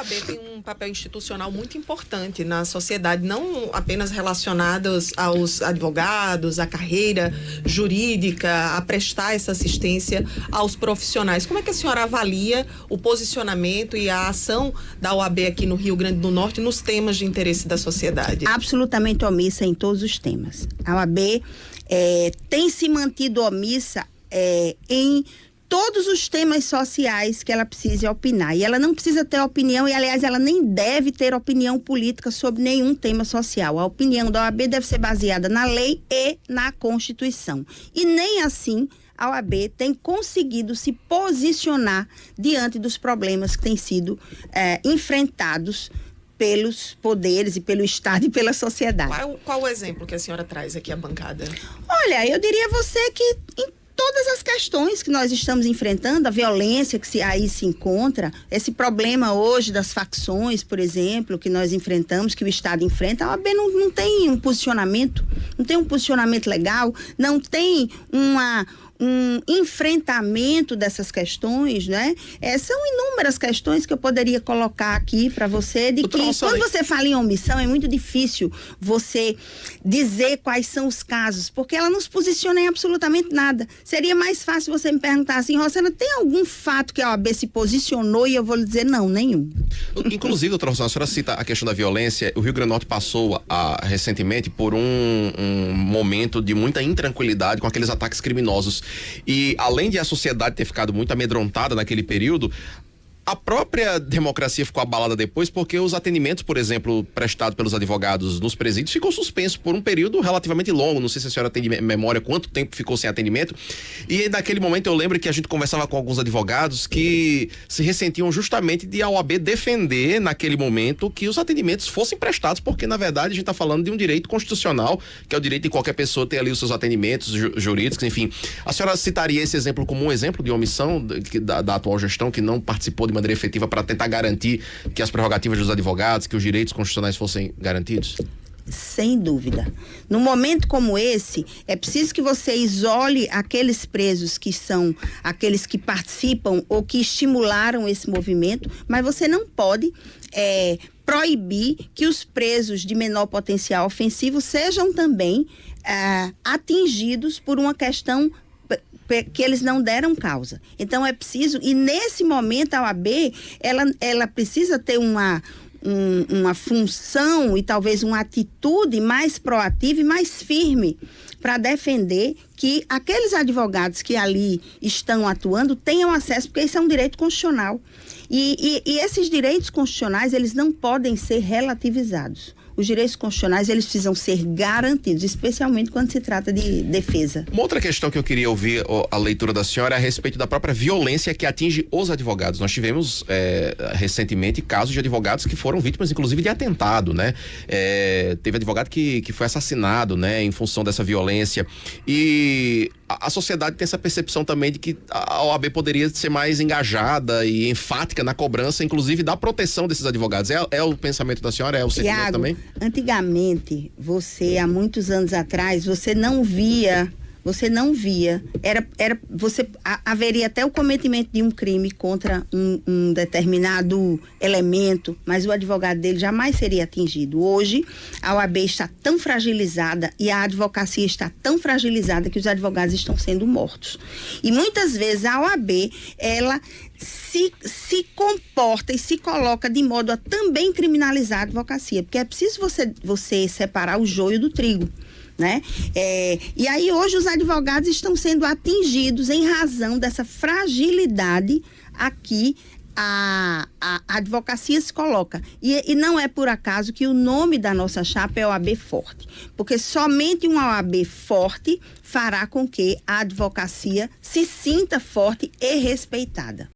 A OAB tem um papel institucional muito importante na sociedade, não apenas relacionados aos advogados, à carreira jurídica, a prestar essa assistência aos profissionais. Como é que a senhora avalia o posicionamento e a ação da OAB aqui no Rio Grande do Norte nos temas de interesse da sociedade? Absolutamente omissa em todos os temas. A OAB tem se mantido omissa em todos os temas sociais que ela precise opinar. E ela não precisa ter opinião, e aliás, ela nem deve ter opinião política sobre nenhum tema social. A opinião da OAB deve ser baseada na lei e na Constituição. E nem assim a OAB tem conseguido se posicionar diante dos problemas que têm sido enfrentados pelos poderes e pelo Estado e pela sociedade. Qual o exemplo que a senhora traz aqui à bancada? Olha, eu diria a você que todas as questões que nós estamos enfrentando, a violência que aí se encontra, esse problema hoje das facções, por exemplo, que nós enfrentamos, que o Estado enfrenta, a OAB não tem um posicionamento, não tem um posicionamento legal, não tem um enfrentamento dessas questões, né? São inúmeras questões que eu poderia colocar aqui para você, de que quando você fala em omissão, é muito difícil você dizer quais são os casos, porque ela não se posiciona em absolutamente nada. Seria mais fácil você me perguntar assim: Rosana, tem algum fato que a OAB se posicionou? E eu vou lhe dizer não, nenhum. Inclusive, doutora Rosana, a senhora cita a questão da violência. O Rio Grande do Norte passou recentemente por um momento de muita intranquilidade com aqueles ataques criminosos. E além de a sociedade ter ficado muito amedrontada naquele período, a própria democracia ficou abalada depois, porque os atendimentos, por exemplo, prestados pelos advogados nos presídios, ficou suspenso por um período relativamente longo. Não sei se a senhora tem de memória quanto tempo ficou sem atendimento. E naquele momento eu lembro que a gente conversava com alguns advogados que se ressentiam justamente de a OAB defender naquele momento que os atendimentos fossem prestados, porque na verdade a gente está falando de um direito constitucional, que é o direito de qualquer pessoa ter ali os seus atendimentos jurídicos, enfim. A senhora citaria esse exemplo como um exemplo de omissão da atual gestão, que não participou de maneira efetiva para tentar garantir que as prerrogativas dos advogados, que os direitos constitucionais fossem garantidos? Sem dúvida. Num momento como esse, é preciso que você isole aqueles presos que são aqueles que participam ou que estimularam esse movimento, mas você não pode proibir que os presos de menor potencial ofensivo sejam também atingidos por uma questão que eles não deram causa. Então é preciso, e nesse momento a OAB, ela precisa ter uma função e talvez uma atitude mais proativa e mais firme para defender que aqueles advogados que ali estão atuando tenham acesso, porque isso é um direito constitucional. E esses direitos constitucionais, eles não podem ser relativizados. Os direitos constitucionais, eles precisam ser garantidos, especialmente quando se trata de defesa. Uma outra questão que eu queria ouvir a leitura da senhora é a respeito da própria violência que atinge os advogados. Nós tivemos recentemente casos de advogados que foram vítimas, inclusive, de atentado, né? Teve advogado que foi assassinado, né, em função dessa violência. E a sociedade tem essa percepção também de que a OAB poderia ser mais engajada e enfática na cobrança, inclusive, da proteção desses advogados. É o pensamento da senhora? É o sentimento Tiago, também? Antigamente, há muitos anos atrás, você não via, haveria até o cometimento de um crime contra um determinado elemento, mas o advogado dele jamais seria atingido. Hoje, a OAB está tão fragilizada e a advocacia está tão fragilizada que os advogados estão sendo mortos. E muitas vezes a OAB, ela se comporta e se coloca de modo a também criminalizar a advocacia, porque é preciso você separar o joio do trigo, né? E aí hoje os advogados estão sendo atingidos em razão dessa fragilidade aqui a advocacia se coloca. E não é por acaso que o nome da nossa chapa é OAB Forte, porque somente uma OAB forte fará com que a advocacia se sinta forte e respeitada.